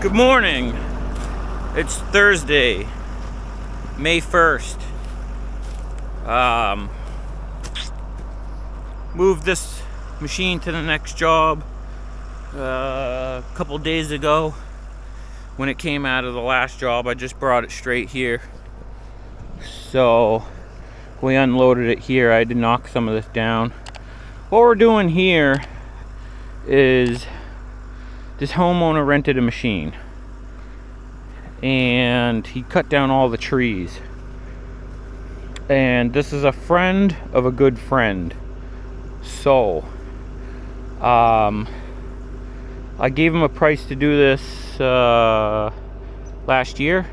Good morning. It's Thursday, May 1st. Moved this machine to the next job a couple days ago. When it came out of the last job, I just brought it straight here. So we unloaded it here. I had to knock some of this down. What we're doing here is this homeowner rented a machine and he cut down all the trees. And this is a friend of a good friend. So I gave him a price to do this last year,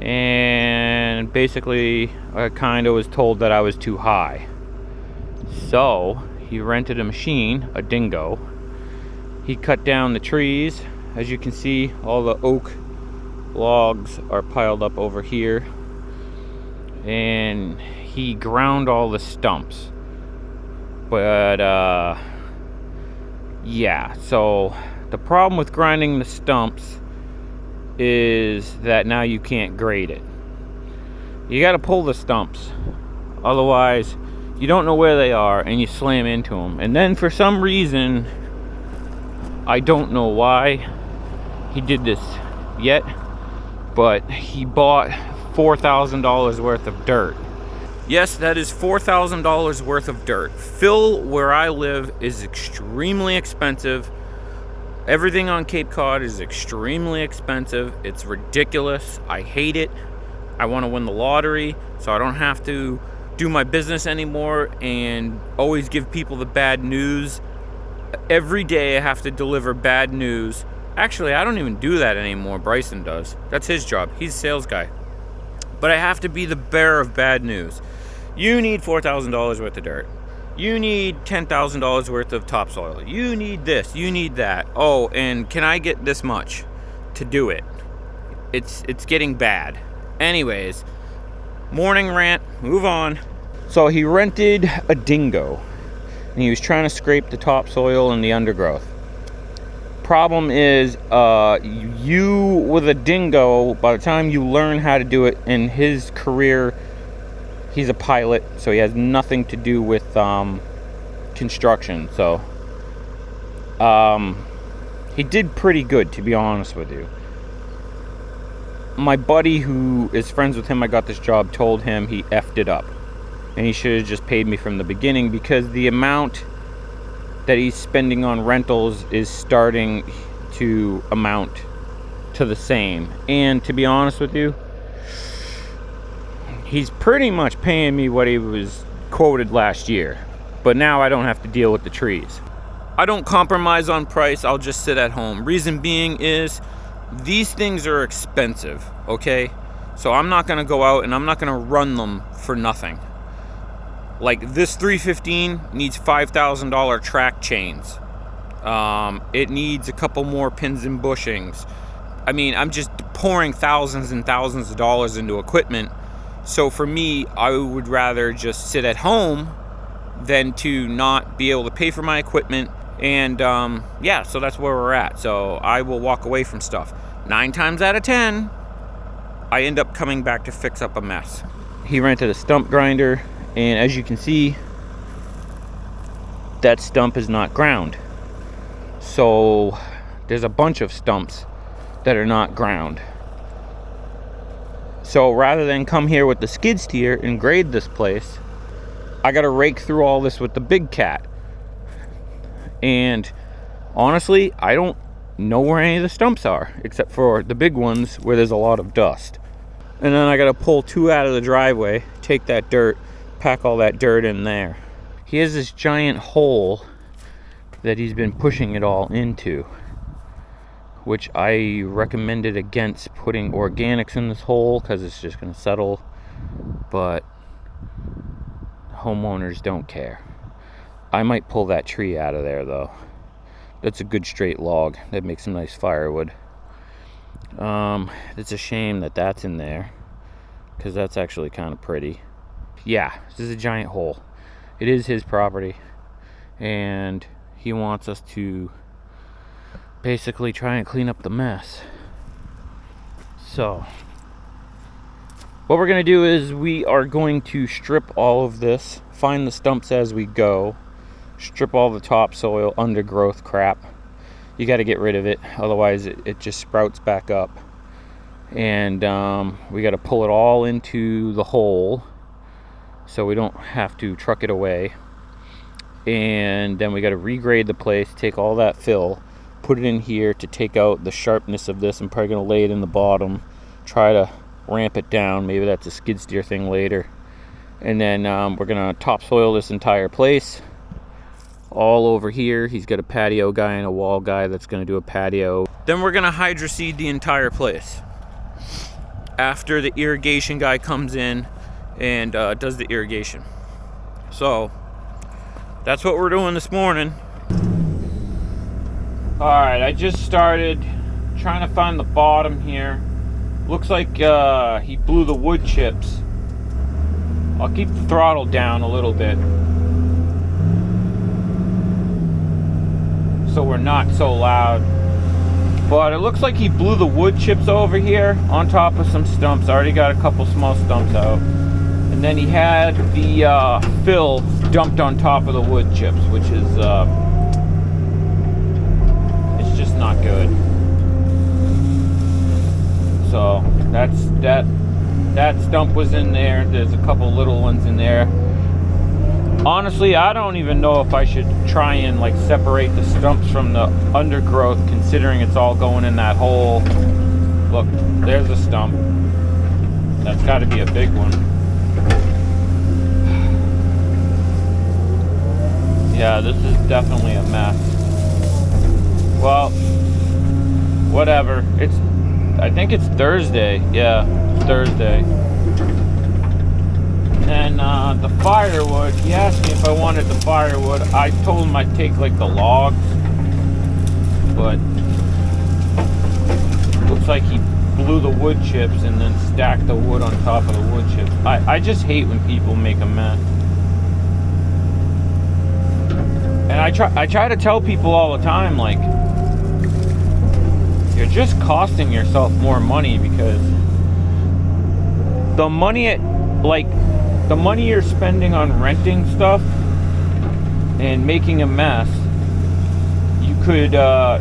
and basically I kind of was told that I was too high. So he rented a machine, a dingo. He cut down the trees. As you can see, all the oak logs are piled up over here, and he ground all the stumps. But yeah, so the problem with grinding the stumps is that now you can't grade it. You got to pull the stumps, otherwise you don't know where they are and you slam into them. And then for some reason, I don't know why he did this yet, but he bought $4,000 worth of dirt. Yes, that is $4,000 worth of dirt. Fill where I live is extremely expensive. Everything on Cape Cod is extremely expensive. It's ridiculous. I hate it. I want to win the lottery so I don't have to do my business anymore and always give people the bad news. Every day I have to deliver bad news. Actually, I don't even do that anymore. Bryson does. That's his job. He's a sales guy. But I have to be the bearer of bad news. You need $4,000 worth of dirt. You need $10,000 worth of topsoil. You need this. You need that. Oh, and can I get this much to do it? It's getting bad. Anyways, morning rant. Move on. So he rented a dingo, and he was trying to scrape the topsoil and the undergrowth. Problem is, you with a dingo, by the time you learn how to do it, in his career, he's a pilot, so he has nothing to do with construction. So he did pretty good, to be honest with you. My buddy who is friends with him, I got this job, told him he effed it up and he should have just paid me from the beginning, because the amount that he's spending on rentals is starting to amount to the same. And to be honest with you, he's pretty much paying me what he was quoted last year, but now I don't have to deal with the trees. I don't compromise on price. I'll just sit at home. Reason being is these things are expensive, okay? So I'm not gonna go out and I'm not gonna run them for nothing. Like this 315 needs $5,000 track chains. It needs a couple more pins and bushings. I mean, I'm just pouring thousands and thousands of dollars into equipment. So for me, I would rather just sit at home than to not be able to pay for my equipment. And yeah, so that's where we're at. So I will walk away from stuff. 9 times out of 10, I end up coming back to fix up a mess. He rented a stump grinder, and as you can see, that stump is not ground. So there's a bunch of stumps that are not ground. So rather than come here with the skid steer and grade this place, I gotta rake through all this with the big cat. And honestly, I don't know where any of the stumps are, except for the big ones where there's a lot of dust. And then I gotta pull 2 out of the driveway, take that dirt, pack all that dirt in there. He has this giant hole that he's been pushing it all into, which I recommended against putting organics in this hole because it's just going to settle, but homeowners don't care. I might pull that tree out of there though. That's a good straight log. That makes some nice firewood. It's a shame that that's in there, because that's actually kind of pretty. Yeah, this is a giant hole. It is his property, and he wants us to basically try and clean up the mess. So what we're going to do is we are going to strip all of this, find the stumps as we go, strip all the topsoil, undergrowth crap. You got to get rid of it, otherwise it just sprouts back up. And we got to pull it all into the hole so we don't have to truck it away. And then we got to regrade the place, take all that fill, put it in here to take out the sharpness of this. I'm probably going to lay it in the bottom, try to ramp it down. Maybe that's a skid steer thing later. And then we're going to topsoil this entire place. All over here, he's got a patio guy and a wall guy that's going to do a patio. Then we're going to hydroseed the entire place after the irrigation guy comes in and does the irrigation. So that's what we're doing this morning. Alright, I just started trying to find the bottom here. Looks like he blew the wood chips. I'll keep the throttle down a little bit so we're not so loud. But it looks like he blew the wood chips over here on top of some stumps. I already got a couple small stumps out. And then he had the fill dumped on top of the wood chips, which is it's just not good. So that stump was in there. There's a couple little ones in there. Honestly, I don't even know if I should try and like separate the stumps from the undergrowth, considering it's all going in that hole. Look, there's a stump. That's got to be a big one. Yeah, this is definitely a mess. Well, whatever. I think it's Thursday. Yeah, it's Thursday. And the firewood, he asked me if I wanted the firewood. I told him I'd take like the logs, but looks like he blew the wood chips and then stacked the wood on top of the wood chips. I just hate when people make a mess. And I try to tell people all the time, like, you're just costing yourself more money, because the money the money you're spending on renting stuff and making a mess, you could have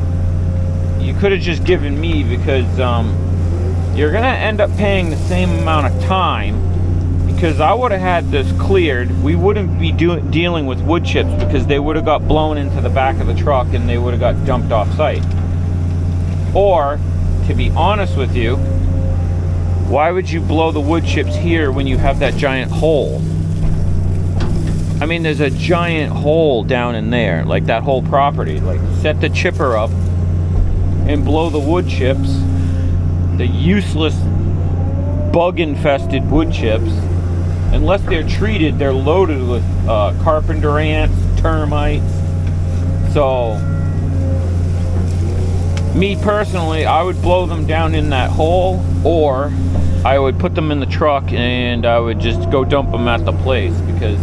just given me, because you're gonna end up paying the same amount of time, because I would have had this cleared. We wouldn't be dealing with wood chips, because they would have got blown into the back of the truck and they would have got dumped off site. Or, to be honest with you, why would you blow the wood chips here when you have that giant hole? I mean, there's a giant hole down in there, like that whole property. Like, set the chipper up and blow the wood chips, the useless bug-infested wood chips. Unless they're treated, they're loaded with carpenter ants, termites. So, me personally, I would blow them down in that hole, or I would put them in the truck and I would just go dump them at the place. Because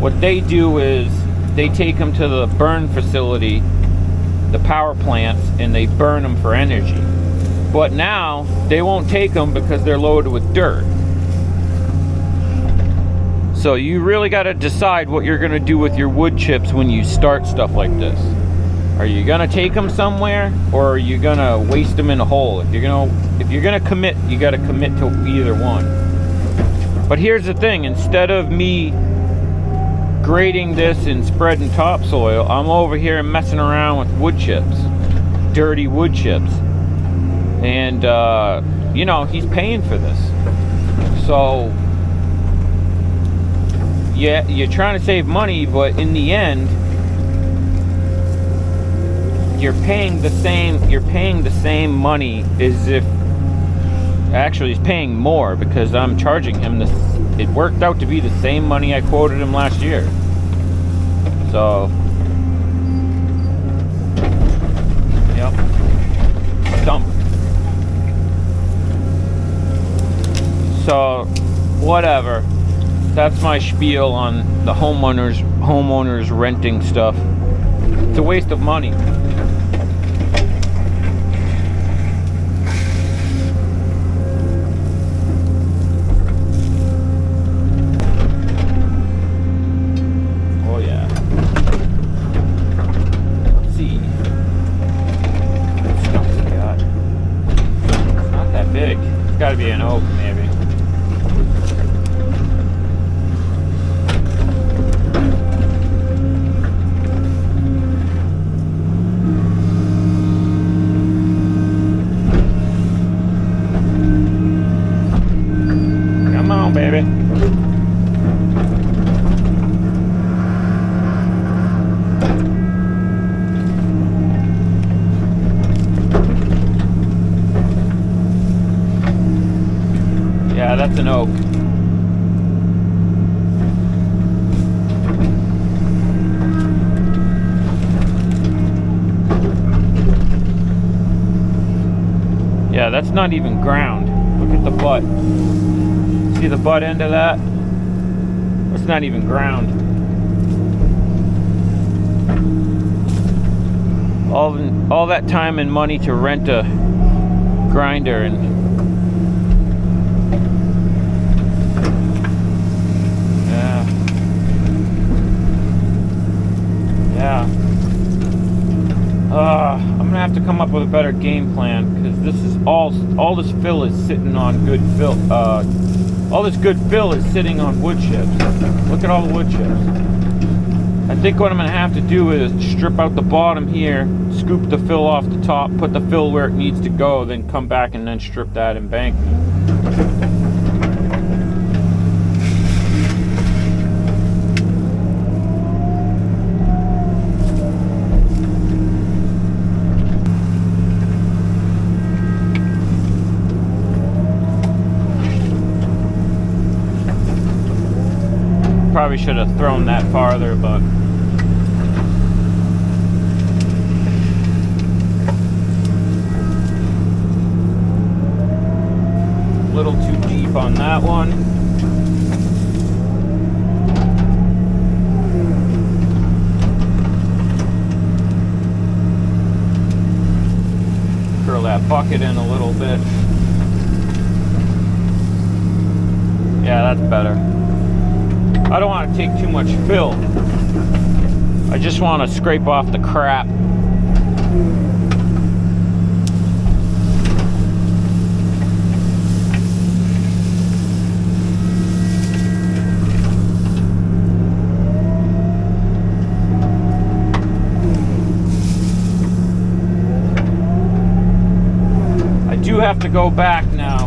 what they do is they take them to the burn facility, the power plants, and they burn them for energy. But now they won't take them because they're loaded with dirt. So you really got to decide what you're going to do with your wood chips when you start stuff like this. Are you going to take them somewhere, or are you going to waste them in a hole? If you're going to commit, you got to commit to either one. But here's the thing, instead of me grading this and spreading topsoil, I'm over here messing around with wood chips, dirty wood chips. And you know, he's paying for this. So yeah, you're trying to save money, but in the end, you're paying the same money as if, actually he's paying more, because I'm charging him this. It worked out to be the same money I quoted him last year. So yep, dump. So whatever, that's my spiel on the homeowners renting stuff. It's a waste of money. gotta be an oak, maybe. Come on, baby. Yeah, that's an oak. Yeah, that's not even ground. Look at the butt. See the butt end of that? That's not even ground. All that time and money to rent a grinder and I'm gonna have to come up with a better game plan, because this is all this fill is sitting on good fill. All this good fill is sitting on wood chips. Look at all the wood chips. I think what I'm gonna have to do is strip out the bottom here, scoop the fill off the top, put the fill where it needs to go, then come back and then strip that embankment. Probably should have thrown that farther, but a little too deep on that one. Curl that bucket in a little bit. Yeah, that's better. I don't want to take too much fill. I just want to scrape off the crap. I do have to go back now.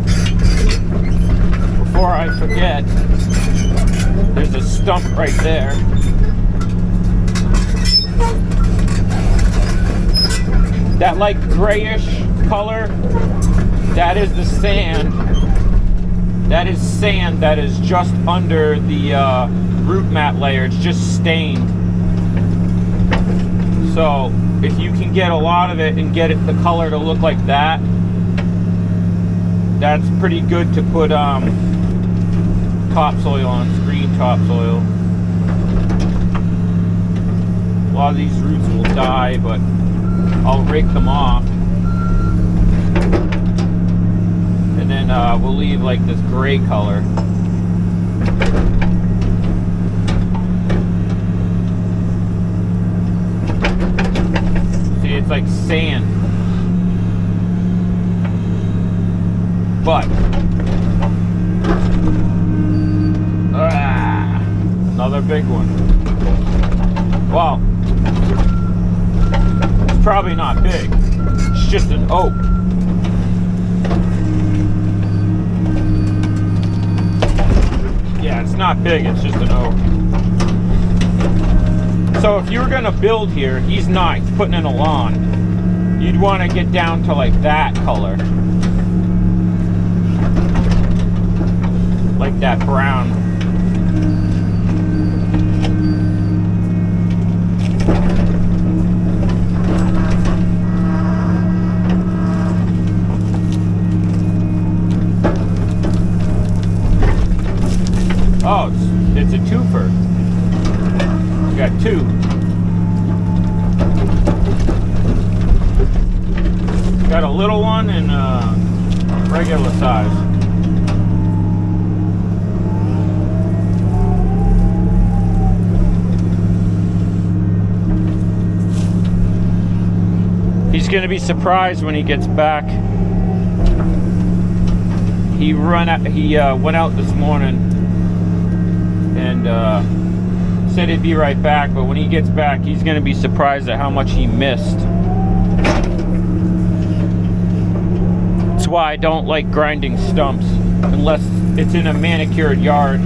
Before I forget. There's a stump right there. That like grayish color, that is the sand. That is sand that is just under the root mat layer. It's just stained. So if you can get a lot of it and get it the color to look like that, that's pretty good to put topsoil on, screen topsoil. A lot of these roots will die, but I'll rake them off. And then we'll leave like this gray color. See, it's like sand. But another big one. Well, it's probably not big. It's just an oak. Yeah, it's not big. It's just an oak. So if you were gonna build here, he's not. He's putting in a lawn. You'd want to get down to like that color, like that brown. Oh, it's a twofer. You got two. Got a little one and a regular size. He's going to be surprised when he gets back. He went out this morning and said he'd be right back, but when he gets back, he's going to be surprised at how much he missed. That's why I don't like grinding stumps unless it's in a manicured yard.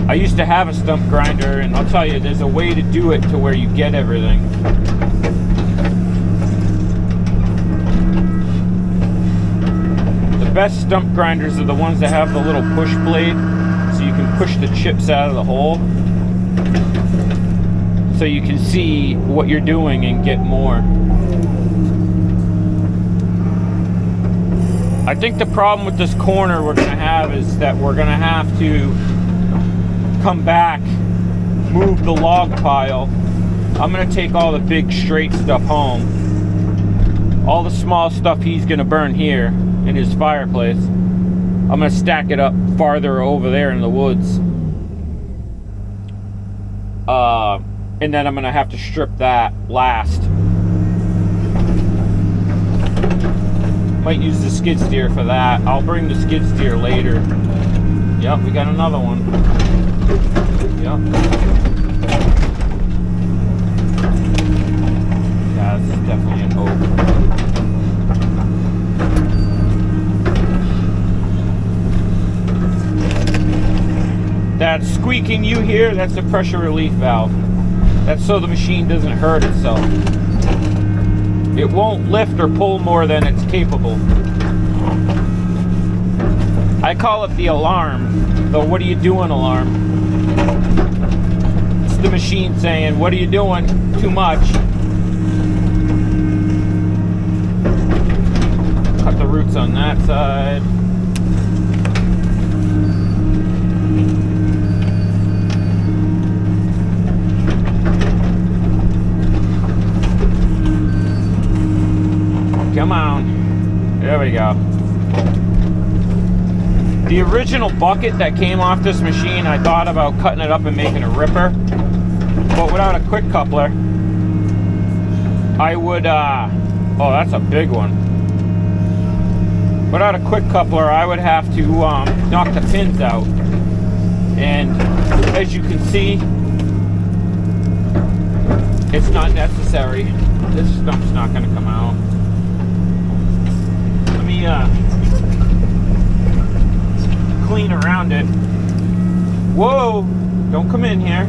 I used to have a stump grinder, and I'll tell you, there's a way to do it to where you get everything. The best stump grinders are the ones that have the little push blade, so you can push the chips out of the hole, so you can see what you're doing and get more. I think the problem with this corner we're going to have is that we're going to have to come back, move the log pile. I'm going to take all the big straight stuff home. All the small stuff he's going to burn here in his fireplace, I'm going to stack it up farther over there in the woods. And then I'm going to have to strip that last. Might use the skid steer for that. I'll bring the skid steer later. Yep, we got another one. Yep. Yeah, this is definitely an oak. That squeaking you hear, that's a pressure relief valve. That's so the machine doesn't hurt itself. It won't lift or pull more than it's capable. I call it the alarm, the what are you doing alarm. It's the machine saying, what are you doing? Too much. Cut the roots on that side. Come on. There we go. The original bucket that came off this machine, I thought about cutting it up and making a ripper. But without a quick coupler, I would, oh, that's a big one. Without a quick coupler, I would have to knock the pins out. And as you can see, it's not necessary. This stump's not going to come out. Let me clean around it. Whoa! Don't come in here.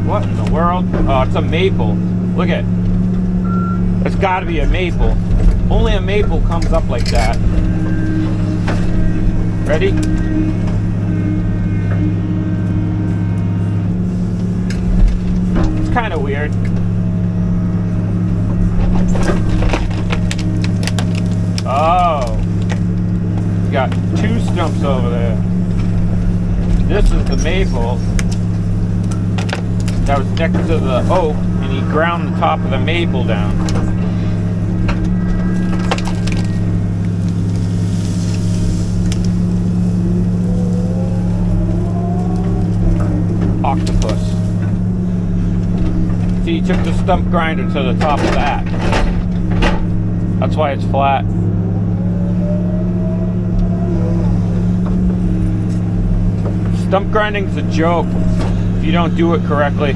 What in the world? Oh, it's a maple. Look at it. It's got to be a maple. Only a maple comes up like that. Ready? It's kind of weird. Oh. You got two stumps over there. This is the maple that was next to the oak, and he ground the top of the maple down. Octopus. See, he took the stump grinder to the top of that. That's why it's flat. Stump grinding's a joke if you don't do it correctly.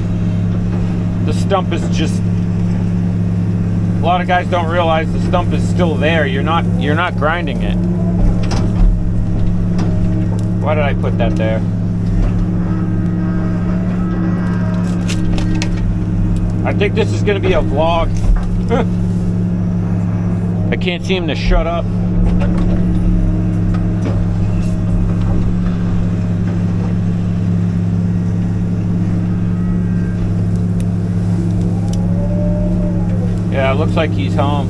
The stump is just, a lot of guys don't realize the stump is still there. You're not grinding it. Why did I put that there? I think this is going to be a vlog. I can't seem to shut up. Yeah, it looks like he's home.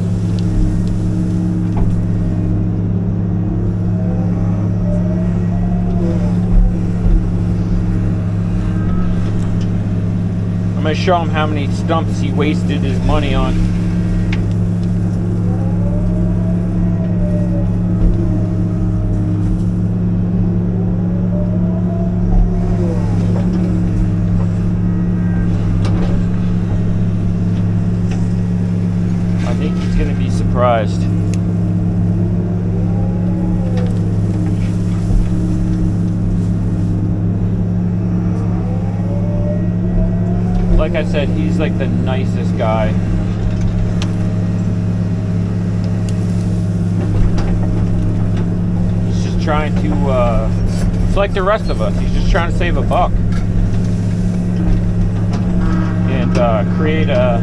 I'm going to show him how many stumps he wasted his money on. gonna be surprised. Like I said, he's like the nicest guy. He's just trying to, it's like the rest of us, he's just trying to save a buck. And create a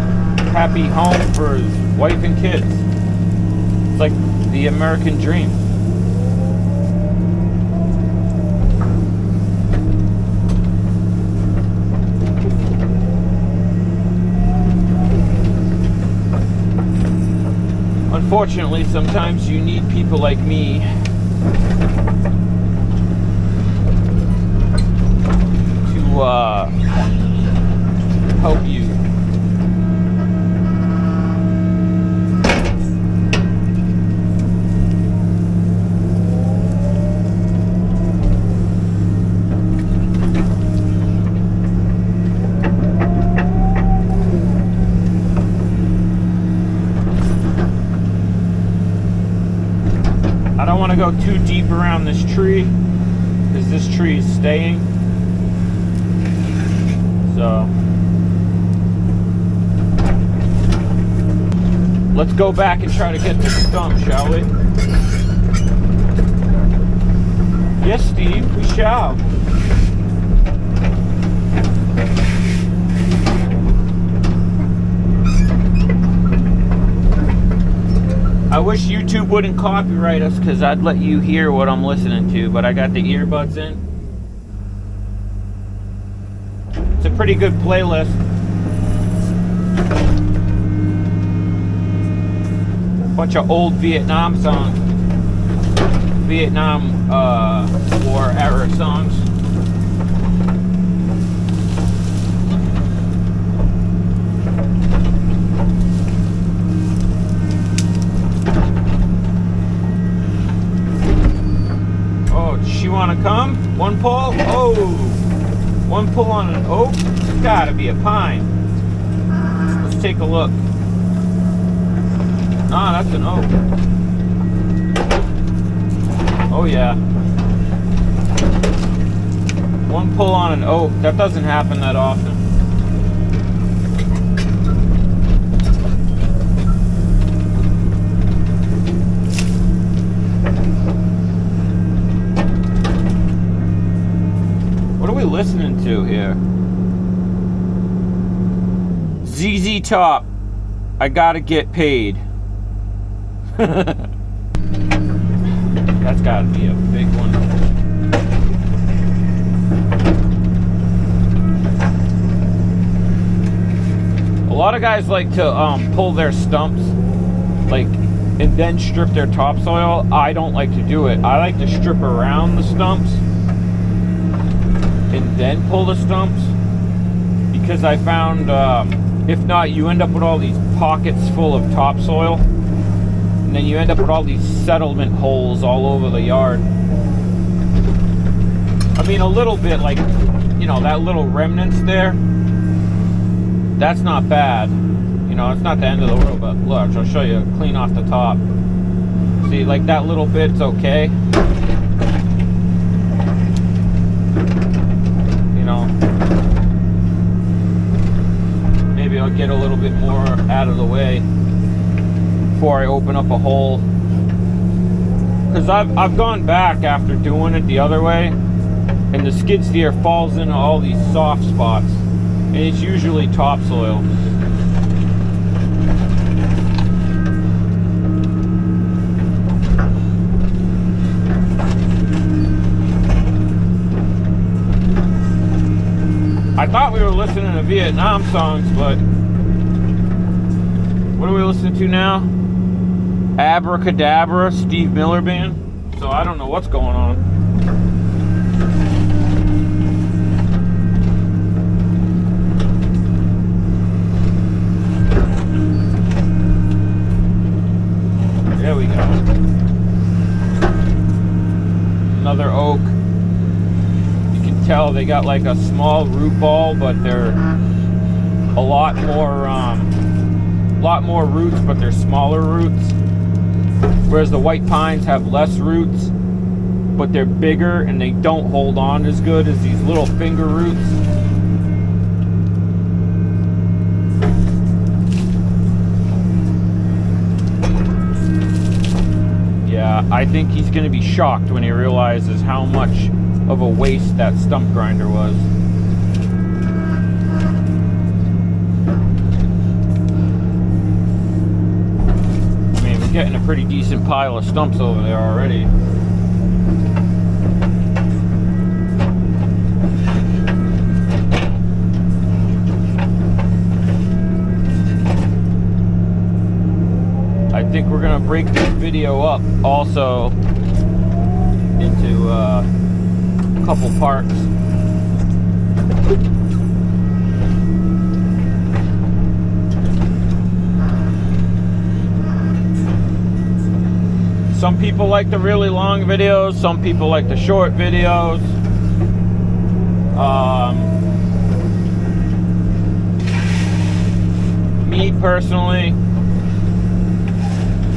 happy home for his wife and kids. It's like the American dream. Unfortunately, sometimes you need people like me to help you. I don't want to go too deep around this tree because this tree is staying. So let's go back and try to get this stump, shall we? Yes, Steve, we shall. I wish YouTube wouldn't copyright us because I'd let you hear what I'm listening to, but I got the earbuds in. It's a pretty good playlist. Bunch of old Vietnam songs. Vietnam War era songs. You want to come? One pull? Oh! One pull on an oak? It's gotta be a pine. Let's take a look. Nah, that's an oak. Oh yeah. One pull on an oak. That doesn't happen that often. What are we listening to here? ZZ Top. I gotta get paid. That's gotta be a big one. A lot of guys like to pull their stumps, like, and then strip their topsoil. I don't like to do it. I like to strip around the stumps and then pull the stumps, because I found if not, you end up with all these pockets full of topsoil, and then you end up with all these settlement holes all over the yard. I mean, a little bit, like, you know, that little remnants there, that's not bad, you know, it's not the end of the world. But look, I'll show you, clean off the top. See, like that little bit's okay. Maybe I'll get a little bit more out of the way before I open up a hole, because I've gone back after doing it the other way, and the skid steer falls into all these soft spots, and it's usually topsoil. I thought we were listening to Vietnam songs, but what are we listening to now? Abracadabra, Steve Miller Band. So I don't know what's going on. There we go. Another oak. Tell they got like a small root ball, but they're a lot more lot more roots, but they're smaller roots. Whereas the white pines have less roots, but they're bigger and they don't hold on as good as these little finger roots. Yeah, I think he's going to be shocked when he realizes how much of a waste that stump grinder was. I mean, we're getting a pretty decent pile of stumps over there already. I think we're gonna break this video up also into a couple parts. Some people like the really long videos, some people like the short videos. Me personally,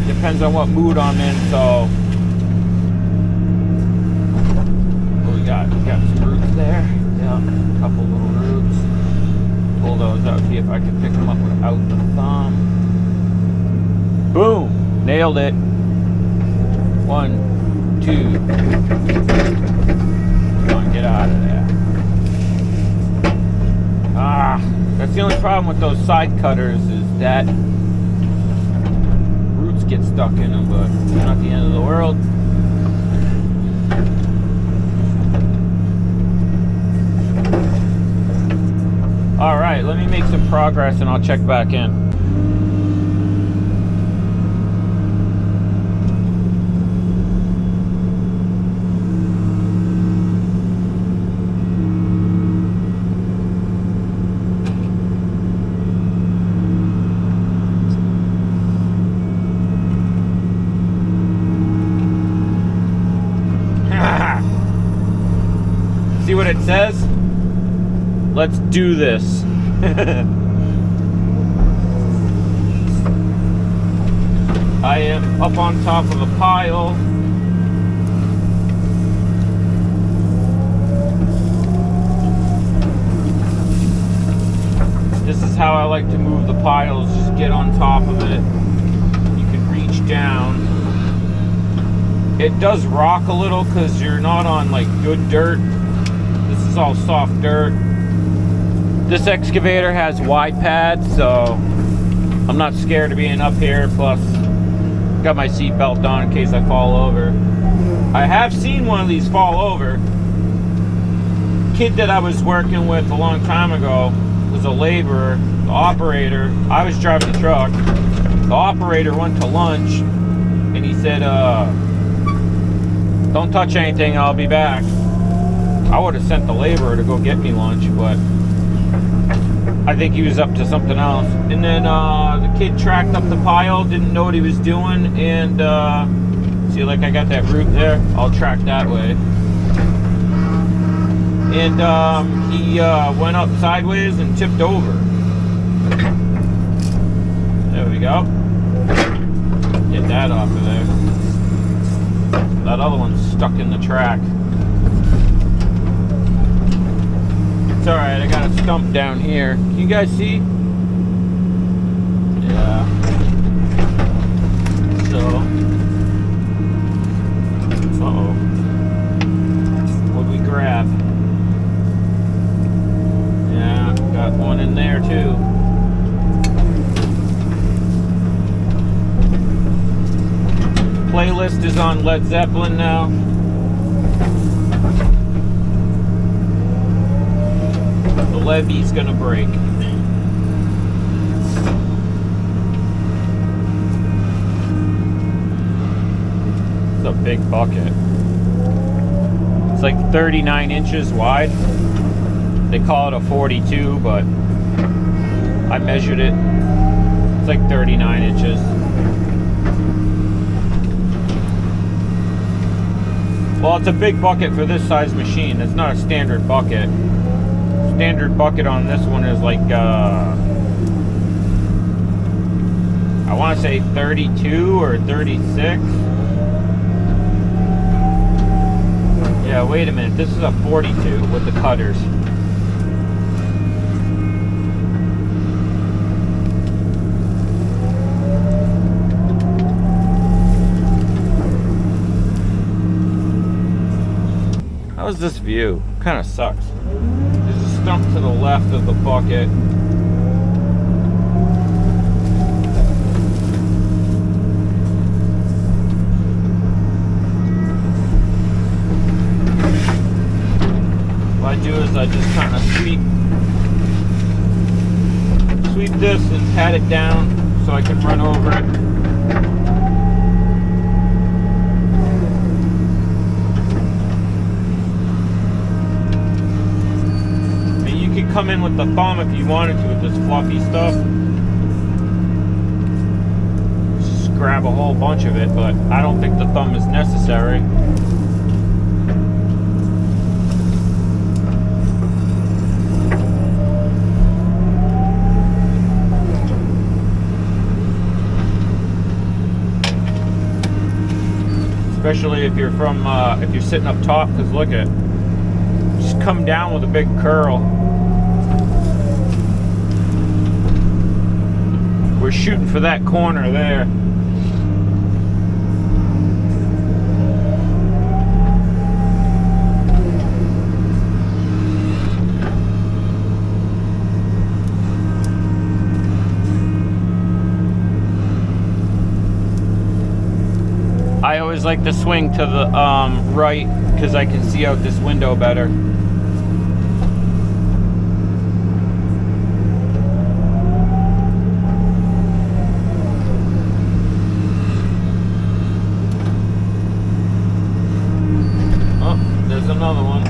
depends on what mood I'm in, so what we got? We got some roots there. Yeah, a couple little roots. Pull those out, see if I can pick them up without the thumb. Boom! Nailed it. 1, 2. Come on, get out of there. Ah, that's the only problem with those side cutters is that roots get stuck in them, but it's not the end of the world. All right, let me make some progress and I'll check back in. See what it says? Let's do this. I am up on top of a pile. This is how I like to move the piles, just get on top of it. You can reach down. It does rock a little because you're not on like good dirt. This is all soft dirt. This excavator has wide pads, so I'm not scared of being up here. Plus, got my seat belt on in case I fall over. I have seen one of these fall over. Kid that I was working with a long time ago was a laborer. The operator, I was driving the truck. The operator went to lunch and he said, don't touch anything, I'll be back. I would have sent the laborer to go get me lunch, but I think he was up to something else. And then the kid tracked up the pile, didn't know what he was doing, and see, like I got that root there, I'll track that way. And he went up sideways and tipped over. There we go. Get that off of there. That other one's stuck in the track. It's alright, I got a stump down here. Can you guys see? Yeah. So. Uh-oh. What'd we grab? Yeah, got one in there too. Playlist is on Led Zeppelin now. The levee's gonna break. It's a big bucket. It's like 39 inches wide. They call it a 42, but I measured it. It's like 39 inches. Well, it's a big bucket for this size machine. It's not a standard bucket. Standard bucket on this one is like want to say 32 or 36. Yeah, wait a minute. This is a 42 with the cutters. How's this view? Kind of sucks. There's a stump to the left of the bucket. What I do is I just kind of sweep this and pat it down so I can run over it. Come in with the thumb if you wanted to with this fluffy stuff. Just grab a whole bunch of it, but I don't think the thumb is necessary. Especially if you're if you're sitting up top, because look at, just come down with a big curl. We're shooting for that corner there. I always like to swing to the right because I can see out this window better. Another one.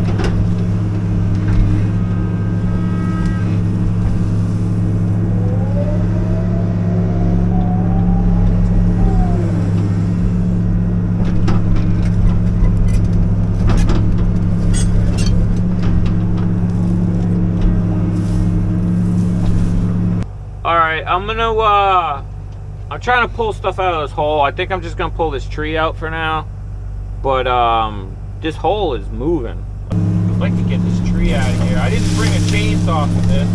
Alright, I'm trying to pull stuff out of this hole. I think I'm just gonna pull this tree out for now. But this hole is moving. I'd like to get this tree out of here. I didn't bring a chainsaw for this.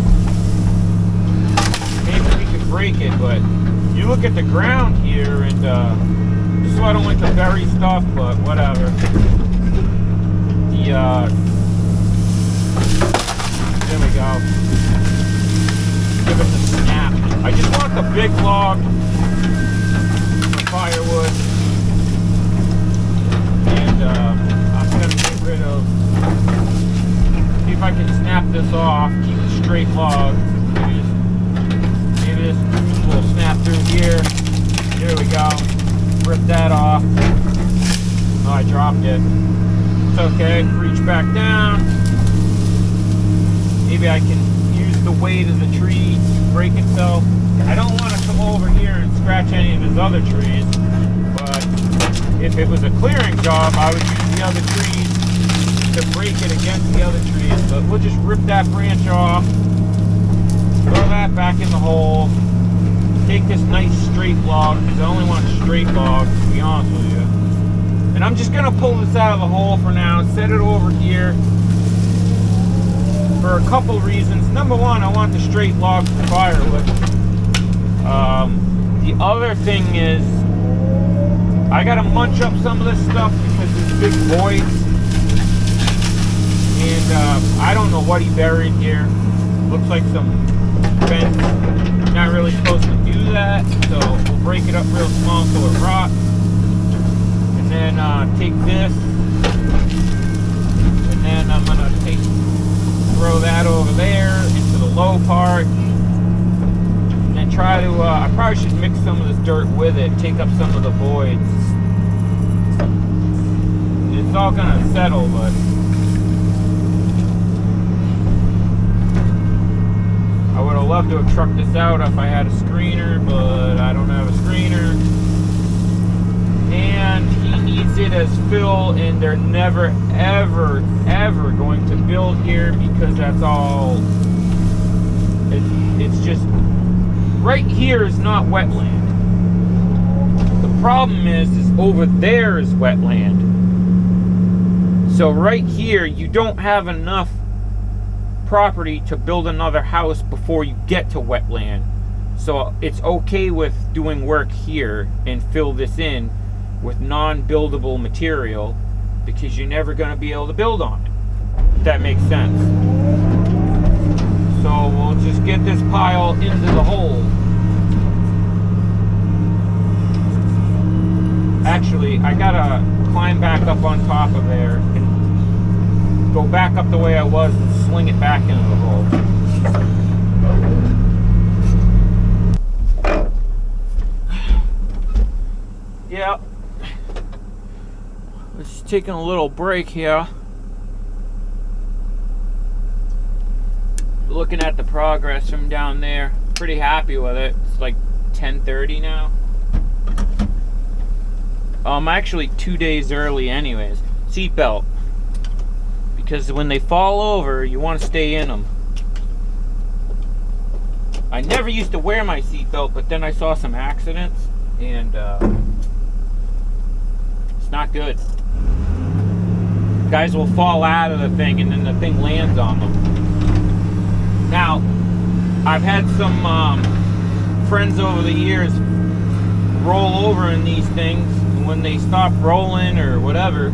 Maybe we could break it, but you look at the ground here, and this is why I don't like to bury stuff, but whatever. There we go. Give it a snap. I just want the big log for firewood. And I'm going to get rid of, see if I can snap this off, keep a straight log. Maybe this will snap through here. There we go. Rip that off. Oh, I dropped it. It's okay. Reach back down. Maybe I can use the weight of the tree to break itself. I don't want to come over here and scratch any of his other trees, but if it was a clearing job, I would use the other trees to break it against the other trees. But we'll just rip that branch off, throw that back in the hole, take this nice straight log, because I only want straight logs, to be honest with you. And I'm just going to pull this out of the hole for now, set it over here for a couple reasons. Number one, I want the straight logs for firewood. The other thing is, I gotta munch up some of this stuff because there's big voids. And I don't know what he buried here. Looks like some fence. Not really supposed to do that. So we'll break it up real small so it rots. And then take this. And then I'm gonna throw that over there into the low part. And then try to, I probably should mix some of this dirt with it, take up some of the voids. It's all gonna settle, but I would have loved to have trucked this out if I had a screener, but I don't have a screener. And he needs it as fill, and they're never, ever, ever going to build here because that's all, it's just, right here is not wetland. problem is over there is wetland. So right here, you don't have enough property to build another house before you get to wetland. So it's okay with doing work here and fill this in with non-buildable material, because you're never going to be able to build on it, if that makes sense. So we'll just get this pile into the hole. Actually, I gotta climb back up on top of there and go back up the way I was and sling it back into the hole. Yeah. Just taking a little break here. Looking at the progress from down there. Pretty happy with it. It's like 10:30 now. Actually 2 days early anyways. Seatbelt. Because when they fall over, you want to stay in them. I never used to wear my seatbelt, but then I saw some accidents, and it's not good. Guys will fall out of the thing, and then the thing lands on them. Now, I've had some friends over the years roll over in these things, and when they stop rolling or whatever,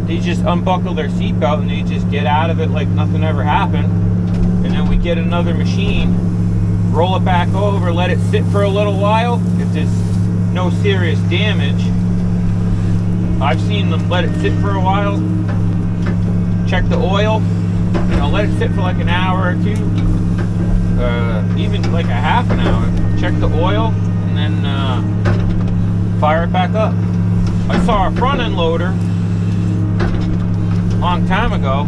they just unbuckle their seatbelt and they just get out of it like nothing ever happened. And then we get another machine, roll it back over, let it sit for a little while. If there's no serious damage, I've seen them let it sit for a while, check the oil, let it sit for like an hour or two, even like a half an hour, check the oil, and then fire it back up. I saw a front end loader a long time ago.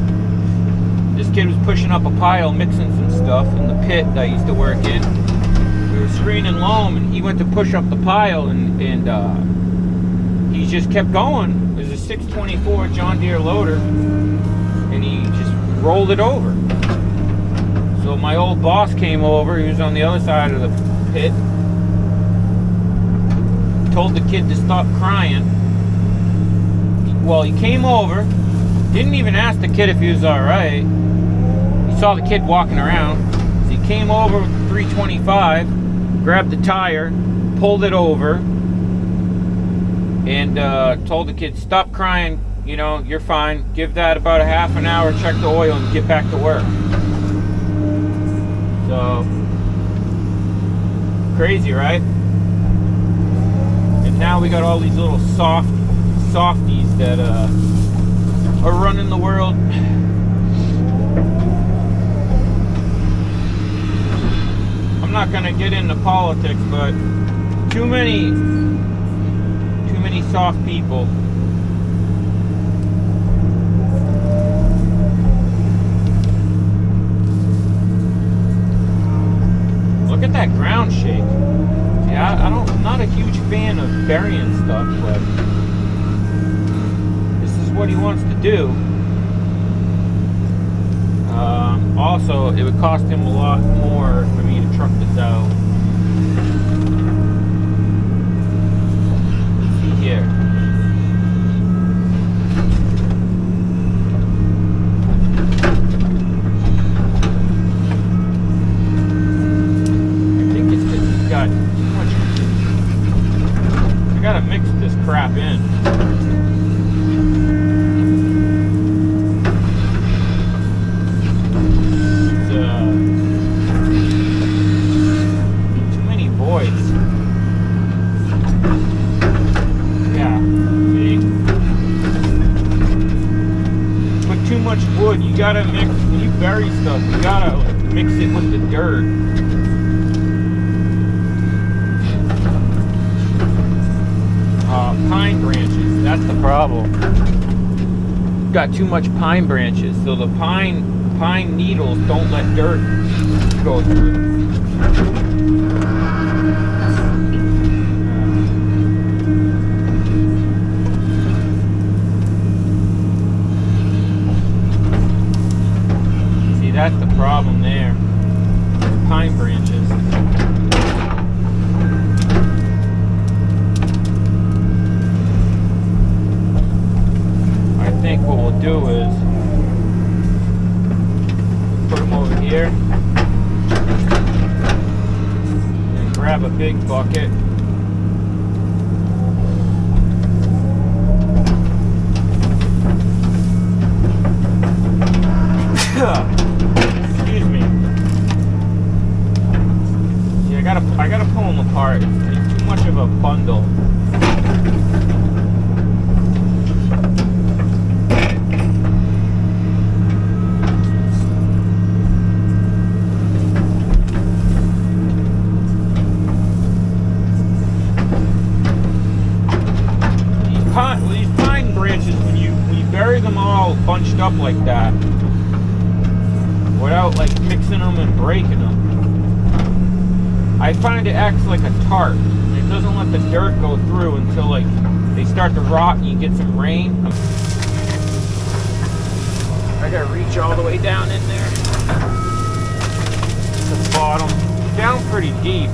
This kid was pushing up a pile, mixing some stuff in the pit that I used to work in. We were screening loam, and he went to push up the pile, and he just kept going. It was a 624 John Deere loader, and he just rolled it over. So my old boss came over. He was on the other side of the pit. Told the kid to stop crying. Well, he came over, didn't even ask the kid if he was alright. He saw the kid walking around. So he came over with the 325, grabbed the tire, pulled it over, and told the kid, stop crying, you're fine. Give that about a half an hour, check the oil, and get back to work. So, crazy, right? And now we got all these little softies that are running the world. I'm not gonna get into politics, but too many soft people. Look at that ground shake. Yeah, I'm not a huge fan of burying stuff, but this is what he wants to do. Also, it would cost him a lot more for me to truck this out. Let's see here. I think it's because he's got too much. I gotta mix this crap in. You gotta mix, when you bury stuff, you gotta mix it with the dirt. Pine branches, that's the problem. Got too much pine branches, so the pine needles don't let dirt go through. That's the problem there. Pine branches. bucket. Excuse me. Yeah, I gotta pull them apart. It's too much of a bundle. These pine branches, when you bury them all bunched up like that, without like fixing them and breaking them, I find it acts like a tarp. It doesn't let the dirt go through until like they start to rot and you get some rain. I gotta reach all the way down in there to the bottom, down pretty deep.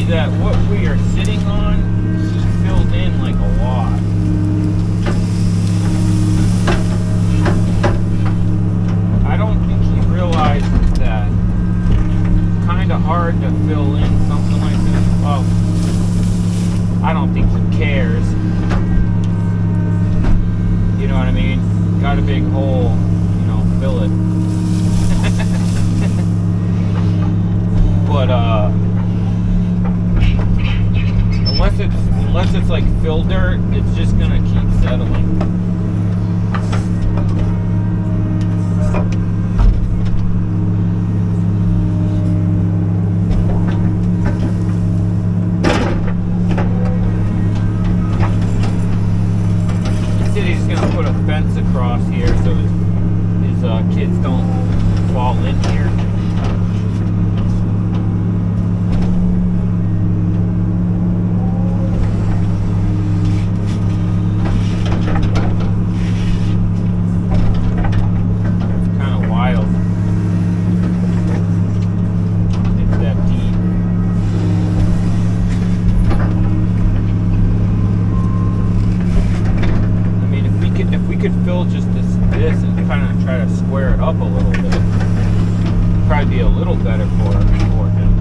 That what we are sitting on, he filled in like a lot. I don't think he realized that it's kind of hard to fill in something like this. Well, I don't think he cares. You know what I mean? Got a big hole, you know, fill it. But unless it's like fill dirt, it's just gonna keep settling. He said he's gonna put a fence across here so his kids don't fall in here. Fill just this and kind of try to square it up a little bit. Probably be a little better for him.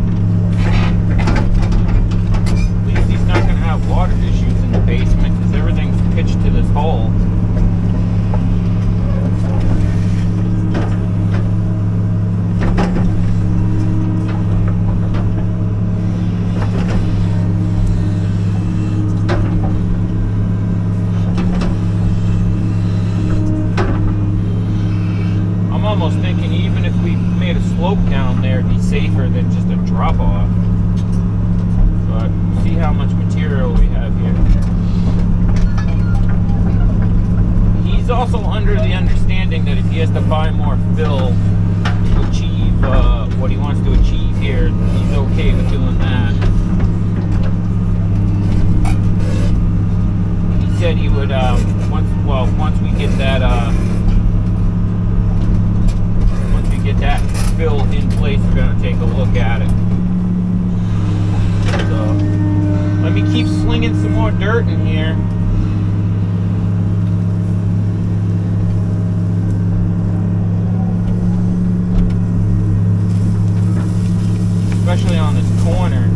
At least he's not going to have water issues in the basement because everything's pitched to this hole. Almost thinking even if we made a slope down there, it'd be safer than just a drop off. But see how much material we have here. He's also under the understanding that if he has to buy more fill to achieve what he wants to achieve here, he's okay with doing that. He said he would once we get that fill in place, we're going to take a look at it. So let me keep slinging some more dirt in here. Especially on this corner.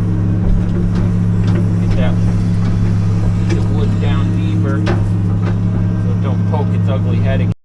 Get that piece of wood down deeper so it don't poke its ugly head again.